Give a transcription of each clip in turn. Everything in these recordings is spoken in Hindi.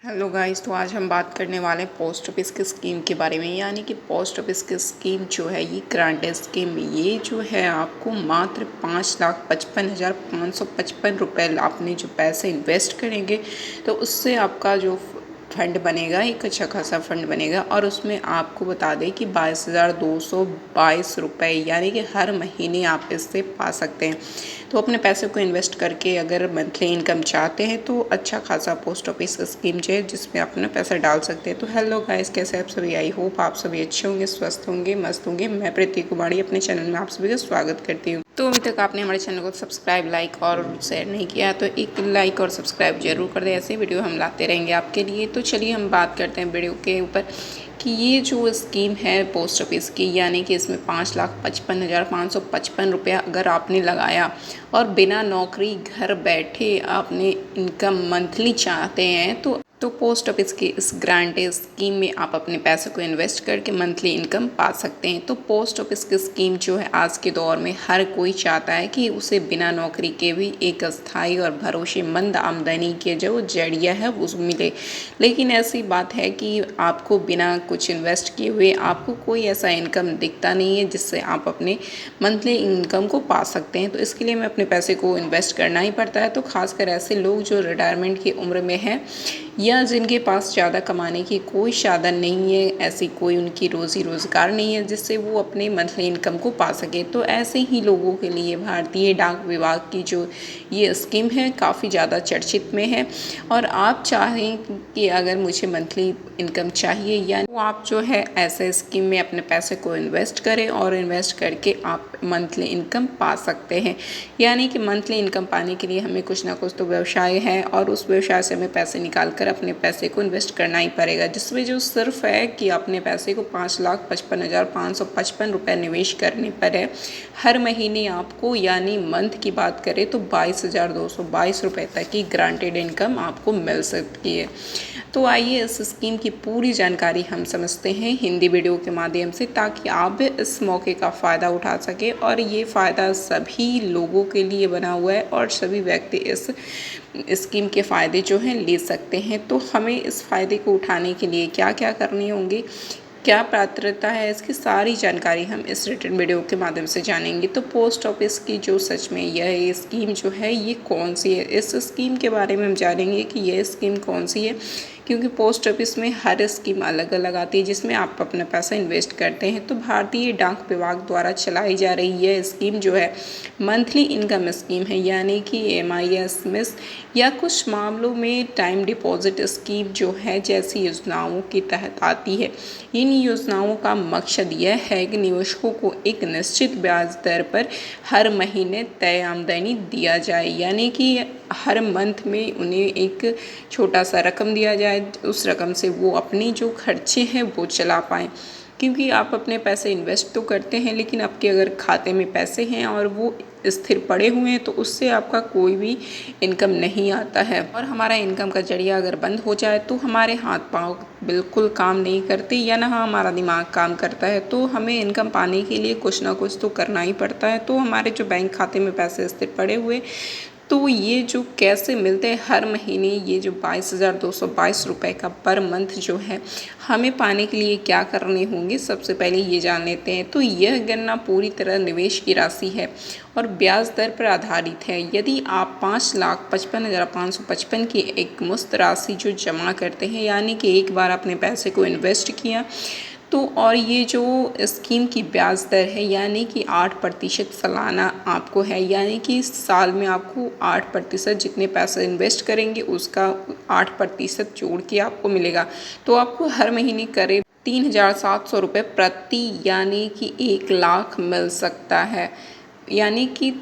हेलो गाइस, तो आज हम बात करने वाले हैं पोस्ट ऑफिस की स्कीम के बारे में। यानी कि पोस्ट ऑफिस की स्कीम जो है, ये ग्रांटेड स्कीम, ये जो है आपको मात्र 5,55,555 रुपये आपने जो पैसे इन्वेस्ट करेंगे तो उससे आपका जो फंड बनेगा, एक अच्छा खासा फंड बनेगा। और उसमें आपको बता दें कि 22,222 रुपये यानी कि हर महीने आप इससे पा सकते हैं। तो अपने पैसे को इन्वेस्ट करके अगर मंथली इनकम चाहते हैं तो अच्छा खासा पोस्ट ऑफिस स्कीम जो है जिसमें आप अपना पैसा डाल सकते हैं। तो हेलो गाइस, कैसे आप सभी? आई होप आप सभी अच्छे होंगे, स्वस्थ होंगे, मस्त होंगे। मैं प्रीति कुमारी अपने चैनल में आप सभी का स्वागत करती हूँ। तो अभी तक आपने हमारे चैनल को सब्सक्राइब, लाइक और शेयर नहीं किया तो एक लाइक और सब्सक्राइब जरूर कर दें। ऐसे वीडियो हम लाते रहेंगे आपके लिए। तो चलिए हम बात करते हैं वीडियो के ऊपर कि ये जो स्कीम है पोस्ट ऑफिस की, यानी कि इसमें 5,55,555 रुपया अगर आपने लगाया और बिना नौकरी घर बैठे आपने इनकम मंथली चाहते हैं तो पोस्ट ऑफिस की इस ग्रांटेड स्कीम में आप अपने पैसे को इन्वेस्ट करके मंथली इनकम पा सकते हैं। तो पोस्ट ऑफिस की स्कीम जो है आज के दौर में हर कोई चाहता है कि उसे बिना नौकरी के भी एक स्थायी और भरोसेमंद आमदनी के जो जरिया है वो मिले। लेकिन ऐसी बात है कि आपको बिना कुछ इन्वेस्ट किए हुए आपको कोई ऐसा इनकम दिखता नहीं है जिससे आप अपने मंथली इनकम को पा सकते हैं। तो इसके लिए हमें अपने पैसे को इन्वेस्ट करना ही पड़ता है। तो खासकर ऐसे लोग जो रिटायरमेंट की उम्र में हैं या जिनके पास ज़्यादा कमाने की कोई साधन नहीं है, ऐसी कोई उनकी रोज़ी रोज़गार नहीं है जिससे वो अपने मंथली इनकम को पा सके, तो ऐसे ही लोगों के लिए भारतीय डाक विभाग की जो ये स्कीम है काफ़ी ज़्यादा चर्चित में है। और आप चाहें कि अगर मुझे मंथली इनकम चाहिए या तो आप जो है ऐसे स्कीम में अपने पैसे को इन्वेस्ट करें और इन्वेस्ट करके आप मंथली इनकम पा सकते हैं। यानी कि मंथली इनकम पाने के लिए हमें कुछ ना कुछ तो व्यवसाय है और उस व्यवसाय से हमें पैसे निकाल कर अपने पैसे को इन्वेस्ट करना ही पड़ेगा, जिसमें जो सिर्फ है कि अपने पैसे को 5,55,555 रुपये निवेश करने पर है हर महीने आपको, यानी मंथ की बात करें तो 22,222 रुपये तक की ग्रांटेड इनकम आपको मिल सकती है। तो आइए इस स्कीम की पूरी जानकारी हम समझते हैं हिंदी वीडियो के माध्यम से, ताकि आप इस मौके का फ़ायदा उठा सकें। और ये फ़ायदा सभी लोगों के लिए बना हुआ है और सभी व्यक्ति इस स्कीम के फ़ायदे जो हैं ले सकते हैं। तो हमें इस फ़ायदे को उठाने के लिए क्या क्या करने होंगे, क्या पात्रता है, इसकी सारी जानकारी हम इस रिटर्न वीडियो के माध्यम से जानेंगे। तो पोस्ट ऑफिस की जो सच में यह स्कीम जो है ये कौन सी है, इस स्कीम के बारे में हम जानेंगे कि यह स्कीम कौन सी है, क्योंकि पोस्ट ऑफिस में हर स्कीम अलग अलग आती है जिसमें आप अपना पैसा इन्वेस्ट करते हैं। तो भारतीय डाक विभाग द्वारा चलाई जा रही यह स्कीम जो है मंथली इनकम स्कीम है, यानी कि MIS या कुछ मामलों में टाइम डिपॉजिट स्कीम जो है जैसी योजनाओं के तहत आती है। इन योजनाओं का मकसद यह है कि निवेशकों को एक निश्चित ब्याज दर पर हर महीने तय आमदनी दिया जाए, यानी कि हर मंथ में उन्हें एक छोटा सा रकम दिया जाए, उस रकम से वो अपनी जो खर्चे हैं वो चला पाएँ। क्योंकि आप अपने पैसे इन्वेस्ट तो करते हैं लेकिन आपके अगर खाते में पैसे हैं और वो स्थिर पड़े हुए हैं तो उससे आपका कोई भी इनकम नहीं आता है। और हमारा इनकम का जरिया अगर बंद हो जाए तो हमारे हाथ पांव बिल्कुल काम नहीं करते या ना हमारा दिमाग काम करता है। तो हमें इनकम पाने के लिए कुछ ना कुछ तो करना ही पड़ता है। तो हमारे जो बैंक खाते में पैसे स्थिर पड़े हुए तो ये जो कैसे मिलते हैं हर महीने, ये जो 22,222 रुपये का पर मंथ जो है हमें पाने के लिए क्या करने होंगे, सबसे पहले ये जान लेते हैं। तो यह गणना पूरी तरह निवेश की राशि है और ब्याज दर पर आधारित है। यदि आप 5,55,555 की एक मुश्त राशि जो जमा करते हैं, यानी कि एक बार अपने पैसे को इन्वेस्ट किया तो, और ये जो स्कीम की ब्याज दर है यानी कि 8% सालाना आपको है, यानी कि साल में आपको 8% जितने पैसे इन्वेस्ट करेंगे उसका 8% जोड़ के आपको मिलेगा। तो आपको हर महीने करीब 3,700 रुपये प्रति, यानी कि 1,00,000 मिल सकता है, यानी कि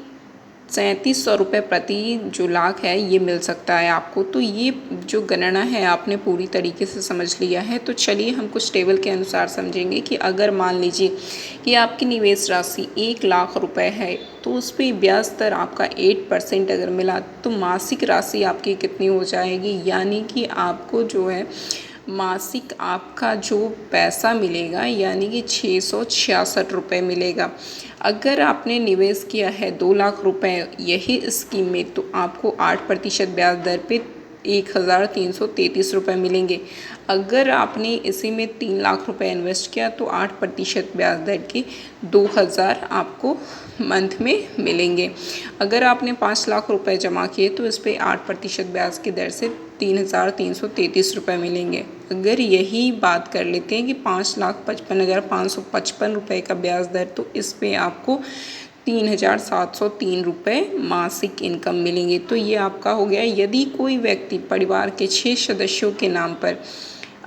3,700 रुपये प्रति जो लाख है ये मिल सकता है आपको। तो ये जो गणना है आपने पूरी तरीके से समझ लिया है। तो चलिए हम कुछ टेबल के अनुसार समझेंगे कि अगर मान लीजिए कि आपकी निवेश राशि 1,00,000 रुपये है तो उस पर ब्याज दर आपका 8% अगर मिला तो मासिक राशि आपकी कितनी हो जाएगी, यानी कि आपको जो है मासिक आपका जो पैसा मिलेगा यानी कि 666 रुपये मिलेगा। अगर आपने निवेश किया है 2,00,000 रुपये यही स्कीम में तो आपको 8% ब्याज दर पे ₹1,333 मिलेंगे। अगर आपने इसी में 3 लाख रुपए इन्वेस्ट किया तो 8% ब्याज दर के 2,000 आपको मंथ में मिलेंगे। अगर आपने 5 लाख रुपए जमा किए तो इस पे 8% ब्याज की दर से ₹3,333 मिलेंगे। अगर यही बात कर लेते हैं कि 5,55,555 रुपये का ब्याज दर, तो इस पे आपको ₹3,703 मासिक इनकम मिलेंगे। तो ये आपका हो गया। यदि कोई व्यक्ति परिवार के 6 सदस्यों के नाम पर,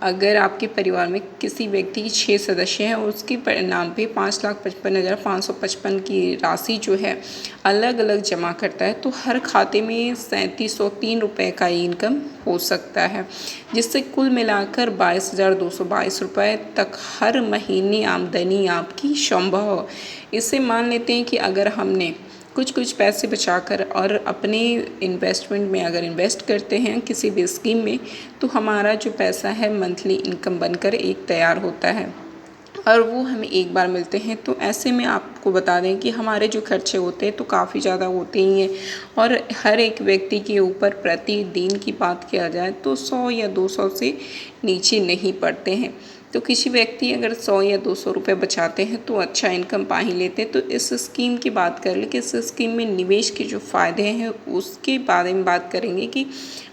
अगर आपके परिवार में किसी व्यक्ति की 6 सदस्य हैं और उसके नाम पे 5,55,555 की राशि जो है अलग अलग जमा करता है, तो हर खाते में ₹3,703 का इनकम हो सकता है, जिससे कुल मिलाकर ₹22,222 तक हर महीने आमदनी आपकी संभव हो। इसे मान लेते हैं कि अगर हमने कुछ पैसे बचाकर और अपने इन्वेस्टमेंट में अगर इन्वेस्ट करते हैं किसी भी स्कीम में, तो हमारा जो पैसा है मंथली इनकम बनकर एक तैयार होता है और वो हमें एक बार मिलते हैं। तो ऐसे में आपको बता दें कि हमारे जो खर्चे होते हैं तो काफ़ी ज़्यादा होते ही हैं, और हर एक व्यक्ति के ऊपर प्रतिदिन की बात किया जाए तो 100 या 200 से नीचे नहीं पड़ते हैं। तो किसी व्यक्ति अगर 100 या 200 रुपये बचाते हैं तो अच्छा इनकम पा ही लेते हैं। तो इस स्कीम की बात कर लें कि इस स्कीम में निवेश के जो फ़ायदे हैं उसके बारे में बात करेंगे कि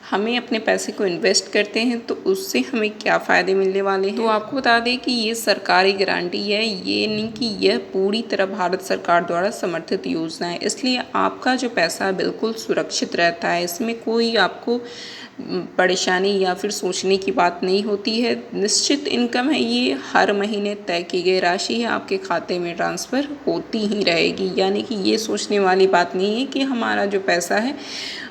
हमें अपने पैसे को इन्वेस्ट करते हैं तो उससे हमें क्या फ़ायदे मिलने वाले हैं। तो आपको बता दें कि ये सरकारी गारंटी है, ये नहीं कि यह पूरी तरह भारत सरकार द्वारा समर्थित योजना है, इसलिए आपका जो पैसा बिल्कुल सुरक्षित रहता है। इसमें कोई आपको परेशानी या फिर सोचने की बात नहीं होती है। निश्चित इनकम है, ये हर महीने तय की गई राशि है आपके खाते में ट्रांसफ़र होती ही रहेगी। यानी कि ये सोचने वाली बात नहीं है कि हमारा जो पैसा है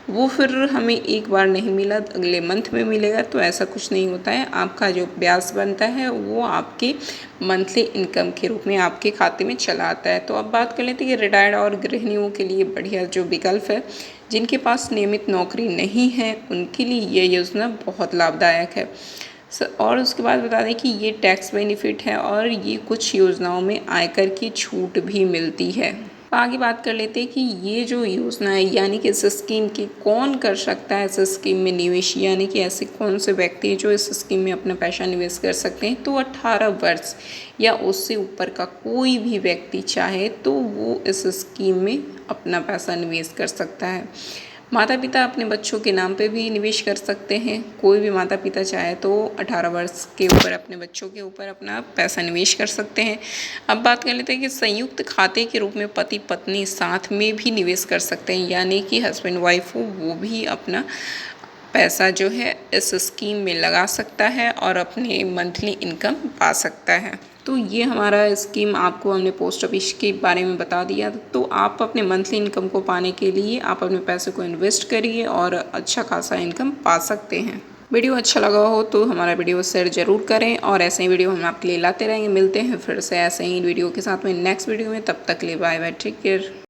वो फिर हमें एक बार नहीं मिला अगले मंथ में मिलेगा, तो ऐसा कुछ नहीं होता है। आपका जो ब्याज बनता है वो आपके मंथली इनकम के रूप में आपके खाते में चला आता है। तो अब बात कर लेते हैं कि रिटायर्ड और गृहिणियों के लिए बढ़िया जो विकल्प है, जिनके पास नियमित नौकरी नहीं है उनके लिए ये योजना बहुत लाभदायक है। और उसके बाद बता दें कि ये टैक्स बेनिफिट है और ये कुछ योजनाओं में आयकर की छूट भी मिलती है। आगे बात कर लेते हैं कि ये जो योजना है यानी कि इस स्कीम की कौन कर सकता है, इस स्कीम में निवेश, यानी कि ऐसे कौन से व्यक्ति हैं जो इस स्कीम में अपना पैसा निवेश कर सकते हैं। तो 18 वर्ष या उससे ऊपर का कोई भी व्यक्ति चाहे तो वो इस स्कीम में अपना पैसा निवेश कर सकता है। माता पिता अपने बच्चों के नाम पे भी निवेश कर सकते हैं। कोई भी माता पिता चाहे तो 18 वर्ष के ऊपर अपने बच्चों के ऊपर अपना पैसा निवेश कर सकते हैं। अब बात कर लेते हैं कि संयुक्त खाते के रूप में पति पत्नी साथ में भी निवेश कर सकते हैं, यानी कि हस्बैंड वाइफ हो वो भी अपना पैसा जो है इस स्कीम में लगा सकता है और अपने मंथली इनकम पा सकता है। तो ये हमारा स्कीम आपको हमने पोस्ट ऑफिस के बारे में बता दिया। तो आप अपने मंथली इनकम को पाने के लिए आप अपने पैसे को इन्वेस्ट करिए और अच्छा खासा इनकम पा सकते हैं। वीडियो अच्छा लगा हो तो हमारा वीडियो शेयर ज़रूर करें और ऐसे ही वीडियो हम आपके लिए लाते रहेंगे। मिलते हैं फिर से ऐसे ही वीडियो के साथ में नेक्स्ट वीडियो में। तब तक के लिए बाय बाय, टेक केयर।